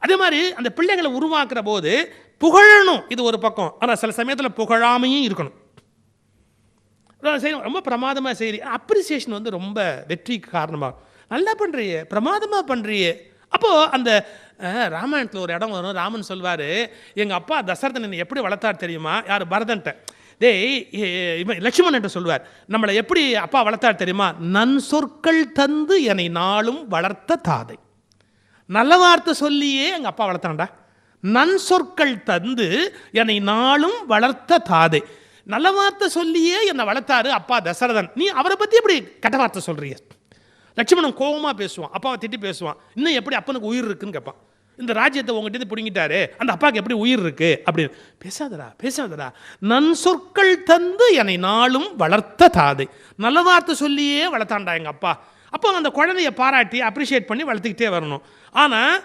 அதே மாதிரி அந்த பிள்ளைகளை உருவாக்குற போது புகழணும், இது ஒரு பக்கம். ஆனால் சில சமயத்தில் புகழாமையும் இருக்கணும். செய்யணும், ரொம்ப பிரமாதமாக செய்கிறீ, அப்ரிசியேஷன் வந்து ரொம்ப வெற்றிக்கு காரணமாக. நல்லா பண்ணுறியே, பிரமாதமாக பண்ணுறியே. அப்போது அந்த ராமாயணத்தில் ஒரு இடம் வரும், ராமன் சொல்வார், எங்கள் அப்பா தசரதன் என்னை எப்படி வளர்த்தார் தெரியுமா? யார்? பரதன்ட்ட. இவன் லட்சுமணன்ட்ட சொல்வார், நம்மளை எப்படி அப்பா வளர்த்தார் தெரியுமா? நன் சொற்கள் தந்து என்னை நாளும் வளர்த்த தாதை. நல்ல வார்த்தை சொல்லியே எங்கள் அப்பா வளர்த்தான்டா. நன் சொற்கள் தந்து என்னை நாளும் வளர்த்த தாதை. நல்ல வார்த்தை சொல்லியே என்னை வளர்த்தாரு அப்பா தசரதன். நீ அவரை பற்றி எப்படி கெட்ட வார்த்தை சொல்றிய? லட்சுமணன் கோபமாக பேசுவான், அப்பாவை திட்டி பேசுவான். இன்னும் எப்படி அப்பனுக்கு உயிர் இருக்குன்னு கேட்பான். இந்த ராஜ்யத்தை உங்ககிட்ட பிடிங்கிட்டாரு, அந்த அப்பாவுக்கு எப்படி உயிர் இருக்கு அப்படின்னு. பேசாதடா பேசாதடா, நன் சொற்கள் தந்து என்னை நாளும் வளர்த்த தாதை. நல்ல வார்த்தை சொல்லியே வளர்த்தாண்டா எங்கள் அப்பா. அப்போ அந்த குழந்தைய பாராட்டி அப்ரிஷியேட் பண்ணி வளர்த்துக்கிட்டே வரணும். ஆனால்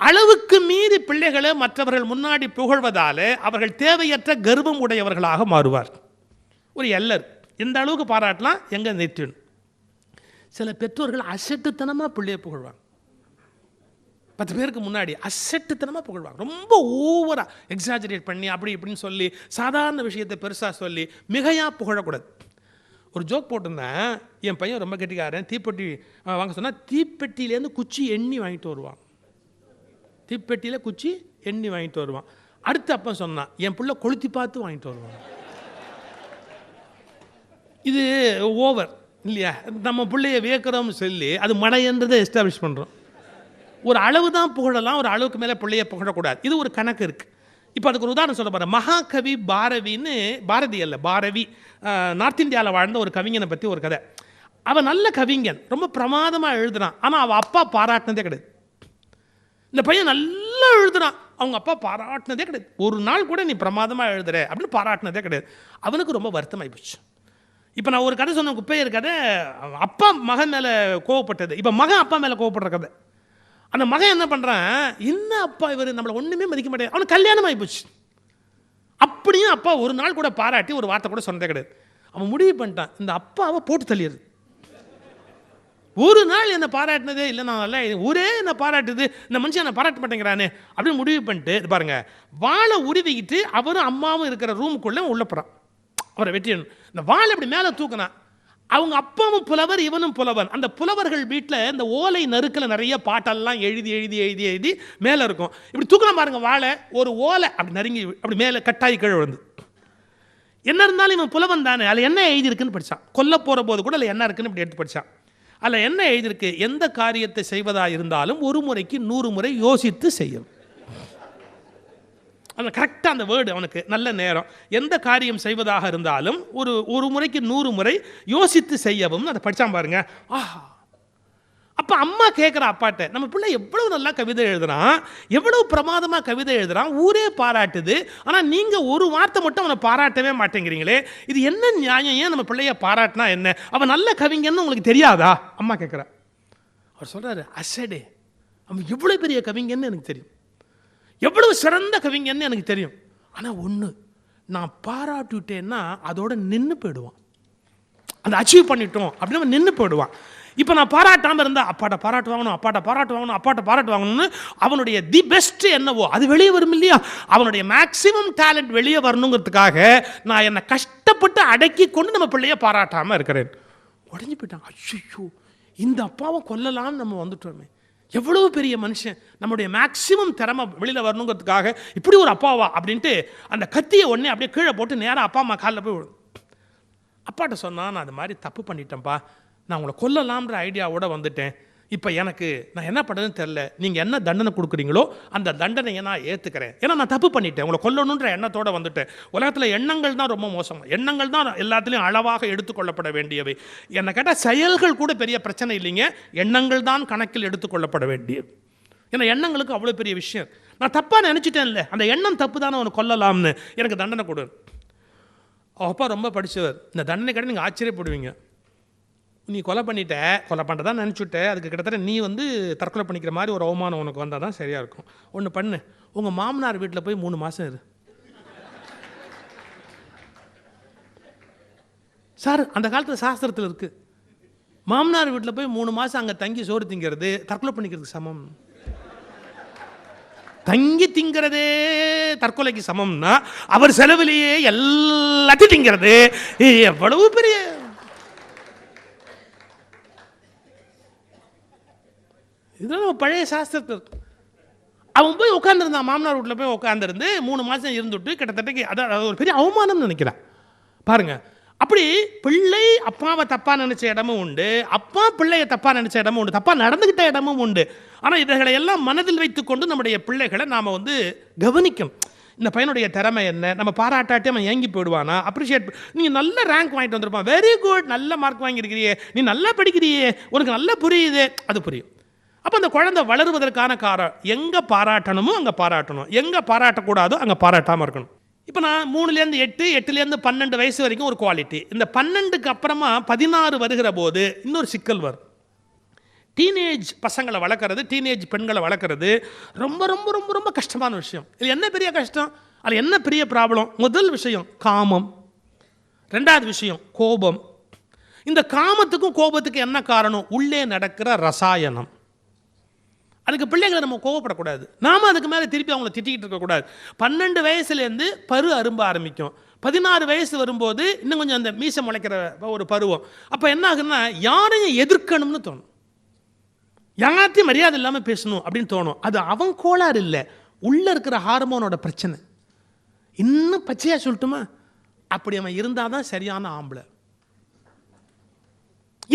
அளவுக்கு மீறி பிள்ளைகளை மற்றவர்கள் முன்னாடி புகழ்வதால் அவர்கள் தேவையற்ற கர்வம் உடையவர்களாக மாறுவார். ஒரு எல்லர் எந்த அளவுக்கு பாராட்டலாம், எங்கே நிறுத்தணும். சில பெற்றோர்கள் அசட்டுத்தனமாக பிள்ளையை புகழ்வாங்க. 10 பேருக்கு முன்னாடி அசட்டுத்தனமாக புகழ்வாங்க. ரொம்ப ஓவராக எக்ஸாஜரேட் பண்ணி அப்படி இப்படின்னு சொல்லி சாதாரண விஷயத்தை பெருசாக சொல்லி மிகையாக புகழக்கூடாது. ஒரு ஜோக் போட்டிருந்தேன், என் பையன் ரொம்ப கெட்டிக்காரன், தீப்பெட்டி வாங்க சொன்னால் தீப்பெட்டியிலேருந்து குச்சி எண்ணி வாங்கிட்டு வருவான். தீப்பெட்டியில் குச்சி எண்ணி வாங்கிட்டு வருவான். அடுத்த அப்போ சொன்னான், என் பிள்ளை கொளுத்தி பார்த்து வாங்கிட்டு வருவான். இது ஓவர் இல்லையா? நம்ம பிள்ளைய வியக்கிறோம்னு சொல்லி அது மடைன்றதை எஸ்டாப்ளிஷ் பண்ணுறோம். ஒரு அளவு தான் புகழலாம், ஒரு அளவுக்கு மேலே பிள்ளைய புகழக்கூடாது. இது ஒரு கணக்கு இருக்குது. இப்போ அதுக்கு ஒரு உதாரணம் சொல்ல போகிறேன். மகாகவி பாரவின்னு, பாரதி அல்ல பாரவி, நார்த் இந்தியாவில் வாழ்ந்த ஒரு கவிஞனை பற்றி ஒரு கதை. அவன் நல்ல கவிஞன், ரொம்ப பிரமாதமாக எழுதுனான். ஆனால் அவன் அப்பா பாராட்டினதே கிடையாது. இந்த பையன் நல்லா எழுதுறான், அவங்க அப்பா பாராட்டினதே கிடையாது. ஒரு நாள் கூட நீ பிரமாதமாக எழுதுற அப்படின்னு பாராட்டினதே கிடையாது. அவனுக்கு ரொம்ப வருத்தமாகி போச்சு. இப்போ நான் ஒரு கதை சொன்ன, குப்பையர் கதை. அப்பா மகன் மேலே கோவப்பட்டது, இப்போ மகன் அப்பா மேலே கோவப்படுற கதை. அந்த மகன் என்ன பண்ணுறான், என்ன அப்பா இவர் நம்மளை ஒன்றுமே மதிக்க மாட்டேன். அவனுக்கு கல்யாணம் ஆகி போச்சு. அப்படியும் அப்பா ஒரு நாள் கூட பாராட்டி ஒரு வார்த்தை கூட சொன்னதே கிடையாது. அவன் முடிவு பண்ணிட்டான், இந்த அப்பாவை போட்டு தள்ளிடுது. ஒரு நாள் என்னை பாராட்டினதே இல்லை, நான் நல்லா ஒரே என்னை பாராட்டுது, இந்த மனுஷன் என்னை பாராட்ட மாட்டேங்கிறானே அப்படின்னு முடிவு பண்ணிட்டு பாருங்க, வாழை உருவிக்கிட்டு அவரும் அம்மாவும் இருக்கிற ரூமுக்குள்ளே உள்ள போகிறான். அவரை வெட்டிடணும். இந்த வாழை இப்படி மேலே தூக்கினா, அவங்க அப்பாவும் புலவர், இவனும் புலவன். அந்த புலவர்கள் வீட்டில் இந்த ஓலை நறுக்கில் நிறைய பாட்டெல்லாம் எழுதி எழுதி எழுதி எழுதி மேலே இருக்கும். இப்படி தூக்கலாம் பாருங்க வாழை, ஒரு ஓலை அப்படி நறுங்கி அப்படி மேலே கட்டாயி கீழே விழுந்து. என்ன இருந்தாலும் இவன் புலவன் தானே, அதில் என்ன எழுதியிருக்குன்னு படித்தான். கொல்ல போகிற போது கூட அதில் என்ன இருக்குன்னு இப்படி எடுத்து படித்தான். அதில் என்ன எழுதியிருக்கு, எந்த காரியத்தை செய்வதாக இருந்தாலும் ஒரு முறைக்கு 100 முறை யோசித்து செய்யும். அந்த கரெக்டாக அந்த வேர்டு அவனுக்கு நல்ல நேரம். எந்த காரியம் செய்வதாக இருந்தாலும் ஒரு முறைக்கு 100 முறை யோசித்து செய்யவும். அதை படித்தான் பாருங்க. ஆஹா, அப்போ அம்மா கேட்குற அப்பாட்ட, நம்ம பிள்ளை எவ்வளவு நல்லா கவிதை எழுதுறான், எவ்வளவு பிரமாதமாக கவிதை எழுதுறான், ஊரே பாராட்டுது, ஆனால் நீங்கள் ஒரு வார்த்தை மட்டும் அவனை பாராட்டவே மாட்டேங்கிறீங்களே, இது என்ன நியாயம்? ஏன் நம்ம பிள்ளைய பாராட்டினா என்ன? அவன் நல்ல கவிஞன்னு உங்களுக்கு தெரியாதா? அம்மா கேட்குறா. அவர் சொல்கிறாரு, அசடே, அவன் எவ்வளோ பெரிய கவிஞன்னு எனக்கு தெரியும், எவ்வளவு சிறந்த கவிஞன்னு எனக்கு தெரியும். ஆனால் ஒன்று, நான் பாராட்டிவிட்டேன்னா அதோட நின்று போயிடுவான். அந்த அச்சீவ் பண்ணிட்டோம் அப்படின்னு அவன் நின்று போயிடுவான். இப்போ நான் பாராட்டாமல் இருந்தால் அப்பாட்ட பாராட்டு வாங்கணும், அப்பாட்ட பாராட்டு வாங்கணும், அப்பாட்ட பாராட்டு வாங்கணும்னு அவனுடைய தி பெஸ்ட் என்னவோ அது வெளியே வரும் இல்லையா? அவனுடைய மேக்சிமம் டேலண்ட் வெளியே வரணுங்கிறதுக்காக நான் என்னை கஷ்டப்பட்டு அடக்கி கொண்டு நம்ம பிள்ளைய பாராட்டாமல் இருக்கிறேன். உடஞ்சி போயிட்டான். ஐயோ, இந்த அப்பாவை கொல்லலாம்னு நம்ம வந்துட்டோமே, எவ்வளவு பெரிய மனுஷன், நம்முடைய மேக்சிமம் திறமை வெளியில் வரணுங்கிறதுக்காக இப்படி ஒரு அப்பாவா அப்படின்ட்டு அந்த கத்தியை உடனே அப்படியே கீழே போட்டு நேராக அப்பா அம்மா காலில் போய் விடும். அப்பாட்ட சொன்னால், நான் அது மாதிரி தப்பு பண்ணிட்டேன்ப்பா, நான் உங்களை கொல்லலாம்ன்ற ஐடியாவோட வந்துட்டேன், இப்போ எனக்கு நான் என்ன பண்ணுறதுன்னு தெரில, நீங்கள் என்ன தண்டனை கொடுக்குறீங்களோ அந்த தண்டனையை நான் ஏற்றுக்கிறேன், ஏன்னா நான் தப்பு பண்ணிட்டேன், உங்களை கொல்லணுன்ற எண்ணத்தோடு வந்துட்டேன். உலகத்தில் எண்ணங்கள் தான் ரொம்ப மோசம், எண்ணங்கள் தான் எல்லாத்துலேயும் அளவாக எடுத்துக்கொள்ளப்பட வேண்டியவை. என்னை கேட்டால் செயல்கள் கூட பெரிய பிரச்சனை இல்லைங்க, எண்ணங்கள் தான் கணக்கில் எடுத்துக்கொள்ளப்பட வேண்டியது. ஏன்னா எண்ணங்களுக்கு அவ்வளோ பெரிய விஷயம். நான் தப்பாக நினச்சிட்டேன் இல்லை, அந்த எண்ணம் தப்பு தானே அவனை கொல்லலாம்னு, எனக்கு தண்டனை கொடு. அப்பா ரொம்ப படித்தவர், இந்த தண்டனை கடை நீங்கள் ஆச்சரியப்படுவீங்க. நீ கொலை பண்ணிட்ட, கொலை பண்ணுறதா நினச்சிட்ட, அதுக்கு கிட்டத்தட்ட நீ தற்கொலை பண்ணிக்கிற மாதிரி ஒரு அவமானம் உனக்கு வந்தால் தான் சரியாக இருக்கும். ஒன்று பண்ணு, உங்கள் மாமனார் வீட்டில் போய் 3 மாதம் இரு. சார், அந்த காலத்தில் சாஸ்திரத்தில் இருக்குது, மாமனார் வீட்டில் போய் 3 மாதம் அங்கே தங்கி சோறு திங்கிறது தற்கொலை பண்ணிக்கிறதுக்கு சமம். தங்கி திங்கிறதே தற்கொலைக்கு சமம்னா அவர் செலவிலேயே எல்லாத்தையும் திங்கிறது எவ்வளவு பெரிய. இதெல்லாம் பழைய சாஸ்திரத்தில். அவன் போய் உட்காந்துருந்தான், மாமனார் வீட்டில் போய் உட்காந்துருந்து 3 மாதம் இருந்துட்டு கிட்டத்தட்ட அதாவது ஒரு பெரிய அவமானம்னு நினைக்கிறான் பாருங்க. அப்படி பிள்ளை அப்பாவை தப்பாக நினச்ச இடமும் உண்டு, அப்பா பிள்ளையை தப்பாக நினச்ச இடமும் உண்டு, தப்பாக நடந்துக்கிட்ட இடமும் உண்டு. ஆனால் இவைகளை எல்லாம் மனதில் வைத்துக்கொண்டு நம்முடைய பிள்ளைகளை நாம் கவனிக்கணும். இந்த பையனுடைய திறமை என்ன, நம்ம பாராட்டாட்டே அவன் ஏங்கி போயிடுவானா, அப்ரிஷியேட். நீங்கள் நல்ல ரேங்க் வாங்கிட்டு வந்திருப்பான், வெரி குட், நல்ல மார்க் வாங்கியிருக்கிறியே, நீ நல்லா படிக்கிறியே, உனக்கு நல்லா புரியுது, அது புரியும். அப்போ அந்த குழந்தை வளருவதற்கான காரணம் எங்கே பாராட்டணுமோ அங்கே பாராட்டணும், எங்கே பாராட்டக்கூடாதோ அங்கே பாராட்டாமல் இருக்கணும். இப்போ நான் 3லேருந்து 8, 8லேருந்து 12 வயசு வரைக்கும் ஒரு குவாலிட்டி. இந்த 12க்கு அப்புறமா 16 வருகிற போது இன்னொரு சிக்கல் வரும். டீனேஜ் பசங்களை வளர்க்குறது, டீனேஜ் பெண்களை வளர்க்குறது ரொம்ப ரொம்ப ரொம்ப ரொம்ப கஷ்டமான விஷயம். இது என்ன பெரிய கஷ்டம், அதில் என்ன பெரிய ப்ராப்ளம்? முதல் விஷயம் காமம், 2வது விஷயம் கோபம். இந்த காமத்துக்கும் கோபத்துக்கும் என்ன காரணம்? உள்ளே நடக்கிற ரசாயனம். அதுக்கு பிள்ளைகளை நம்ம கோவப்படக்கூடாது, நாம் அதுக்கு மேலே திருப்பி அவங்கள திட்டிக்கிட்டு இருக்கக்கூடாது. 12 வயசுலேருந்து பரு அரும்ப ஆரம்பிக்கும். 16 வயசு வரும்போது இன்னும் கொஞ்சம் அந்த மீசை முளைக்கிற ஒரு பருவம். அப்போ என்ன ஆகுதுன்னா யாரையும் எதிர்க்கணும்னு தோணும், யார்த்தையும் மரியாதை இல்லாமல் பேசணும் அப்படின்னு தோணும். அது அவன் கோளாறு இல்லை, உள்ளே இருக்கிற ஹார்மோனோட பிரச்சனை. இன்னும் பச்சையாக சொல்லட்டுமா, அப்படி அவன் இருந்தால் தான் சரியான ஆம்பளை.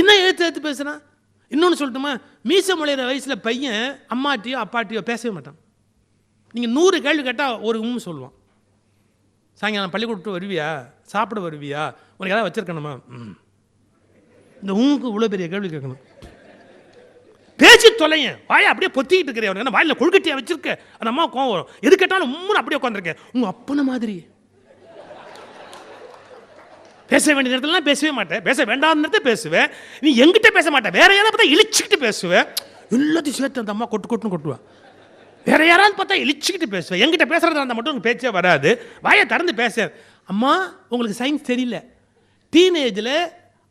இன்னும் எழுத்து பேசுகிறான். இன்னொன்று சொல்லட்டுமா, மீசை முளைகிற வயசில் பையன் அம்மாட்டியோ அப்பாட்டியோ பேசவே மாட்டான். நீங்கள் 100 கேள்வி கேட்டால் ஒரு சொல்லுவான். சாயங்காலம் பள்ளிக்கூடத்து வருவியா, சாப்பிட வருவியா, உனக்கு ஏதாவது வச்சிருக்கணுமா, இந்த இவ்வளோ பெரிய கேள்வி கேட்கணும். பேச்சு தொலையன் வாயை அப்படியே பொத்திக்கிட்டு இருக்கிறேன், அவனுக்கு என்ன வாயில் கொழுக்கட்டியாக வச்சிருக்க, அந்த அம்மா கோவம் வரும். எது கேட்டாலும் அப்படியே உட்காந்துருக்கேன், உங்கள் அப்பன மாதிரி. பேச வேண்டிய நேரத்துலலாம் பேசவே மாட்டேன், பேச வேண்டாத நேரத்தை பேசுவேன். நீ எங்கிட்ட பேச மாட்டேன், வேற யாராவது பார்த்தா இழிச்சிக்கிட்டு பேசுவேன். எல்லாத்தையும் சேர்த்து அந்த அம்மா கொட்டுன்னு கொட்டுவேன். வேற யாராவது பார்த்தா இழிச்சிக்கிட்டு பேசுவேன். எங்கிட்ட பேசுறதா இருந்தால் மட்டும் உங்களுக்கு பேச்சே வராது, வாயை திறந்து பேச. அம்மா உங்களுக்கு சயின்ஸ் தெரியல, டீனேஜில்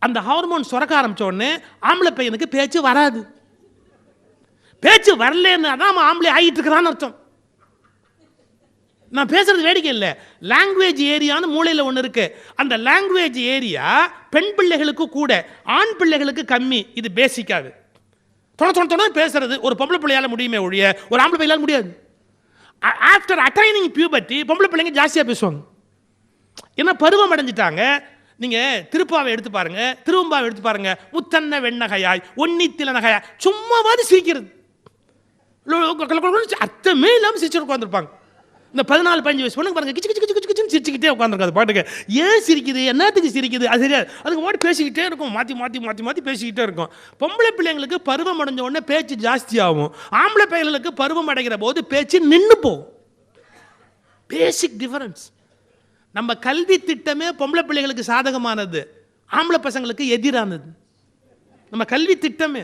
அந்த ஹார்மோன் சுரக்க ஆரம்பிச்ச உடனே ஆம்பளை பையனுக்கு பேச்சு வராது. பேச்சு வரலன்னு அதான் ஆம்பளை ஆகிட்டு இருக்கிறான்னு அர்த்தம். நான் பேசுறது வேடிக்கை இல்லை, லாங்குவேஜ் ஏரியான்னு மூளையில் ஒன்று இருக்கு. அந்த லாங்குவேஜ் ஏரியா பெண் பிள்ளைகளுக்கு கூட, ஆண் பிள்ளைகளுக்கு கம்மி. இது பேசிக்காது. தொண பேசுறது ஒரு பொம்பளை பிள்ளையால முடியுமே ஒழிய ஒரு ஆம்பளை பையலால் முடியாது. ஆஃப்டர் அட்டைனிங் பியூபர்ட்டி பொம்பளை பிள்ளைங்க ஜாஸ்தியாக பேசுவாங்க, ஏன்னா பருவம் அடைஞ்சிட்டாங்க. நீங்கள் திருப்பாவை எடுத்து பாருங்க, திருவம்பாவை எடுத்து பாருங்க. முத்தன்ன வெண்ணகையாய் ஒன்னித்தில நகையாய், சும்மாவாது சிரிக்கிறது, அர்த்தமே இல்லாமல் சிரிச்சு உட்காந்துருப்பாங்க. இந்த 14-15 வயசு பொண்ணுங்க பாருங்க, கிச்சு கிச்சு கிச்சு கிச்சுன்னு சிரிச்சுக்கிட்டே உட்காந்துருக்காது பாட்டுக்கு. ஏன் சிரிக்குது, என்னத்துக்கு சிரிக்குது அது தெரியாது. அதுக்கு மாட்டி பேசிக்கிட்டே இருக்கும், மாற்றி மாற்றி மாற்றி மாற்றி பேசிக்கிட்டே இருக்கும். பொம்பளை பிள்ளைங்களுக்கு பருவம் அடைஞ்ச உடனே பேச்சு ஜாஸ்தி ஆகும், ஆம்பளை பிள்ளைங்களுக்கு பருவம் அடைகிற போது பேச்சு நின்று போகும். பேசிக் டிஃபரன்ஸ். நம்ம கல்வி திட்டமே பொம்பளை பிள்ளைகளுக்கு சாதகமானது, ஆம்பளை பசங்களுக்கு எதிரானது. நம்ம கல்வி திட்டமே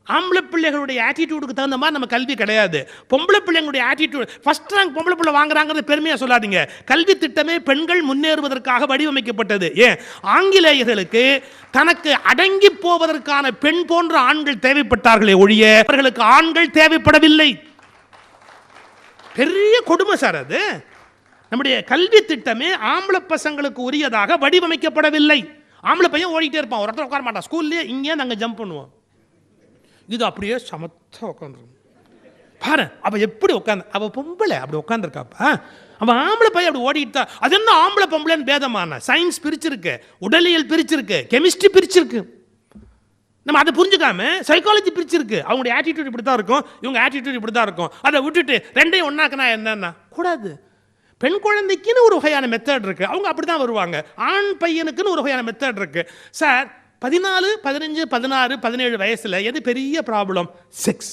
ஆம்பளை பிள்ளைகளுடைய ஆட்டிடியூடுக்கு தகுந்த மாதிரி நம்ம கல்வி கிடையாது. பொம்பளை பிள்ளைங்களுடைய ஆட்டிடியூட், ஃபர்ஸ்ட் ரேங்க் பொம்பளை பிள்ளை வாங்குறாங்கிறது பெருமையாக சொல்லாதீங்க. கல்வி திட்டமே பெண்கள் முன்னேறுவதற்காக வடிவமைக்கப்பட்டது. ஏன் ஆங்கிலேயர்களுக்கு தனக்கு அடங்கி போவதற்கான பெண் போன்ற ஆண்கள் தேவைப்பட்டார்களே ஒழிய அவர்களுக்கு ஆண்கள் தேவைப்படவில்லை. பெரிய கொடுமை சார் அது. நம்முடைய கல்வி திட்டமே ஆம்பளை பசங்களுக்கு உரியதாக வடிவமைக்கப்படவில்லை. ஆம்பளை பையன் ஓடிட்டே இருப்பான், ஒரு இடத்துல உட்கார மாட்டான். ஸ்கூல்லேயே இங்கே நாங்கள் ஜம்ப் பண்ணுவோம், இது அப்படியே சமத்தா உட்காந்துருக்கும். பாரு அவள் எப்படி உட்காந்து, அவள் பொம்பளை அப்படி உட்காந்துருக்காப்பா, அவன் ஆம்பளை பையன் அப்படி ஓடிட்டு தான். அது என்ன ஆம்பளை பொம்பளைன்னு பேதமான? சயின்ஸ் பிரிச்சிருக்கு, உடலியல் பிரிச்சிருக்கு, கெமிஸ்ட்ரி பிரிச்சிருக்கு. நம்ம அதை புரிஞ்சுக்காம சைக்காலஜி பிரிச்சிருக்கு. அவங்களுடைய ஆட்டிடியூட் இப்படி தான் இருக்கும், இவங்க ஆட்டிடியூட் இப்படி தான் இருக்கும். அதை விட்டுட்டு ரெண்டையும் ஒன்னாக்குனா என்னன்னா கூடாது. பெண் குழந்தைக்குன்னு ஒரு வகையான மெத்தட் இருக்கு, அவங்க அப்படி தான் வருவாங்க. ஆண் பையனுக்குன்னு ஒரு வகையான மெத்தட் இருக்கு. சார் 14, 15, 16, 17 வயசுல எது பெரிய ப்ராப்ளம்? செக்ஸ்.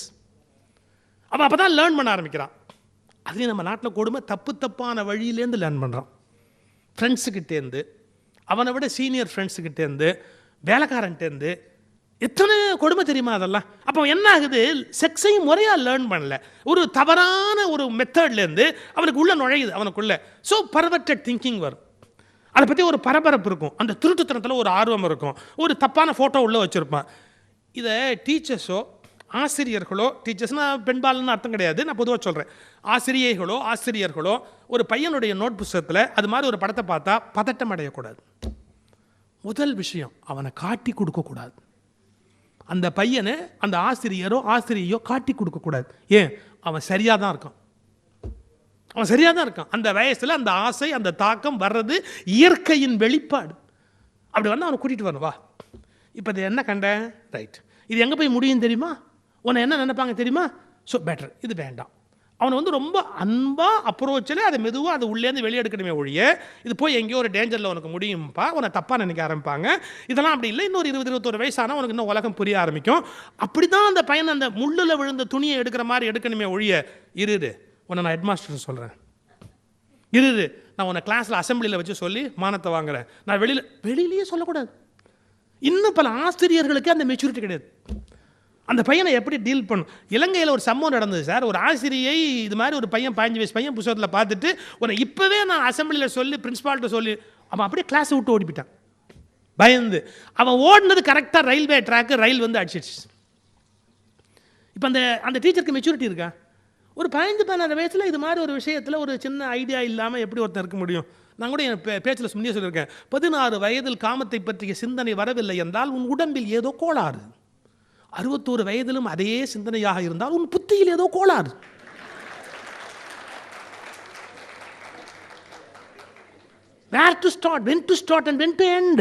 அவன் அப்போ தான் லேர்ன் பண்ண ஆரம்பிக்கிறான். அதுலேயும் நம்ம நாட்டில் கொடுமை, தப்பான வழியிலேருந்து லேர்ன் பண்ணுறான். ஃப்ரெண்ட்ஸுக்கிட்டேருந்து, அவனை விட சீனியர் ஃப்ரெண்ட்ஸுக்கிட்டேருந்து, வேலைக்காரன்ட்டேருந்து, எத்தனை கொடுமை தெரியுமா அதெல்லாம். அப்போ என்ன ஆகுது, செக்ஸையும் முறையாக லேர்ன் பண்ணல, ஒரு தவறான ஒரு மெத்தட்லேருந்து அவனுக்கு உள்ள நுழையுது அவனுக்குள்ள. ஸோ பர்வர்டட் திங்கிங் வரும். அதை பற்றி ஒரு பரபரப்பு இருக்கும், அந்த திருட்டுத்தனத்தில் ஒரு ஆர்வம் இருக்கும், ஒரு தப்பான ஃபோட்டோ உள்ளே வச்சுருப்பான். இதை டீச்சர்ஸோ ஆசிரியர்களோ, டீச்சர்ஸ்னால் பெண்பால்னு அர்த்தம் கிடையாது, நான் பொதுவாக சொல்கிறேன், ஆசிரியர்களோ ஒரு பையனுடைய நோட் புத்தகத்தில் அது மாதிரி ஒரு படத்தை பார்த்தா பதட்டம் அடையக்கூடாது. முதல் விஷயம், அவனை காட்டி கொடுக்கக்கூடாது. அந்த பையனை அந்த ஆசிரியையோ காட்டி கொடுக்கக்கூடாது. ஏன்? அவன் சரியாக தான் இருக்கான். அந்த வயசில் அந்த ஆசை, அந்த தாக்கம் வர்றது இயற்கையின் வெளிப்பாடு. அப்படி வந்து அவனை கூட்டிகிட்டு வரணும். வா, இப்போ இது என்ன கண்ட, ரைட், இது எங்கே போய் முடியும் தெரியுமா, உன்னை என்ன நினைப்பாங்க தெரியுமா, ஸோ பெட்டர், இது வேண்டாம். அவனை வந்து ரொம்ப அன்பாக அப்ரோச்சில் அதை மெதுவாக அதை உள்ளேருந்து வெளியே எடுக்கணுமே ஒழிய, இது போய் எங்கேயோ ஒரு டேஞ்சரில் உனக்கு முடியும்ப்பா, உன்னை தப்பாக நினைக்க ஆரம்பிப்பாங்க. இதெல்லாம் அப்படி இல்லை. இன்னொரு 20-21 வயசானா உனக்கு இன்னும் உலகம் புரிய ஆரம்பிக்கும். அப்படி தான் அந்த பையனை அந்த முள்ளில் விழுந்த துணியை எடுக்கிற மாதிரி எடுக்கணுமே ஒழிய, இரு உன்னை நான் ஹெட்மாஸ்டர் சொல்கிறேன், இரு நான் உன்னை கிளாஸில் அசம்பிளியில் வச்சு சொல்லி மானத்தை வாங்குறேன், நான் வெளியிலேயே சொல்லக்கூடாது. இன்னும் பல ஆசிரியர்களுக்கு அந்த மெச்சூரிட்டி கிடையாது. அந்த பையனை எப்படி டீல் பண்ணும்? இலங்கையில் ஒரு சம்பவம் நடந்தது சார். ஒரு ஆசிரியை இது மாதிரி ஒரு பையன் 15 வயசு பையன் புத்தகத்தில் பார்த்துட்டு, உன்னை இப்போவே நான் அசம்பிளியில் சொல்லி பிரின்ஸ்பால்கிட்ட சொல்லி, அவன் அப்படியே கிளாஸை விட்டு ஓடிப்பிட்டான் பயந்து. அவன் ஓடினது கரெக்டாக ரயில்வே ட்ராக்கு, ரயில் வந்து அடிச்சிடுச்சு. இப்போ அந்த டீச்சருக்கு மெச்சூரிட்டி இருக்கா? ஒரு 15-16 வயசில் இது மாதிரி ஒரு விஷயத்தில் ஒரு சின்ன ஐடியா இல்லாமல் எப்படி ஒருத்தர் இருக்க முடியும்? நான் கூட என் பேச்சில் முன்னே சொல்லியிருக்கேன், 16 வயதில் காமத்தை பற்றிய சிந்தனை வரவில்லை என்றால் உன் உடம்பில் ஏதோ கோளாறு. 61 வயதிலும் அதே சிந்தனையாக இருந்தால் உன் புத்தியில் ஏதோ கோளாறு. Where to start, when to start and when to end.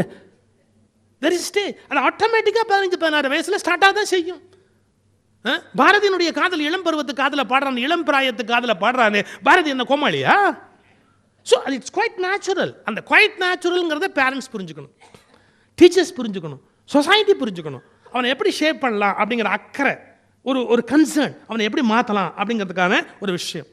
There is stay. அது ஆட்டோமேட்டிக்காக 15-16 வயசில் ஸ்டார்ட்டாக தான் செய்யும். பாரதியினுடைய காதல் இளம் பருவத்து காதல பாடுறான், இளம் பிராயத்து காதல பாடுறானே, பாரதி என்ன கோமாளியா? So it's quite natural. அந்த குவைட் நேச்சுரல்ங்கிறத பேரண்ட்ஸ் புரிஞ்சுக்கணும், டீச்சர்ஸ் புரிஞ்சுக்கணும், சொசைட்டி புரிஞ்சுக்கணும். அவனை எப்படி ஷேப் பண்ணலாம் அப்படிங்கிற அக்கறை, ஒரு கன்சர்ன், அவனை எப்படி மாற்றலாம் அப்படிங்கிறதுக்கான ஒரு விஷயம்.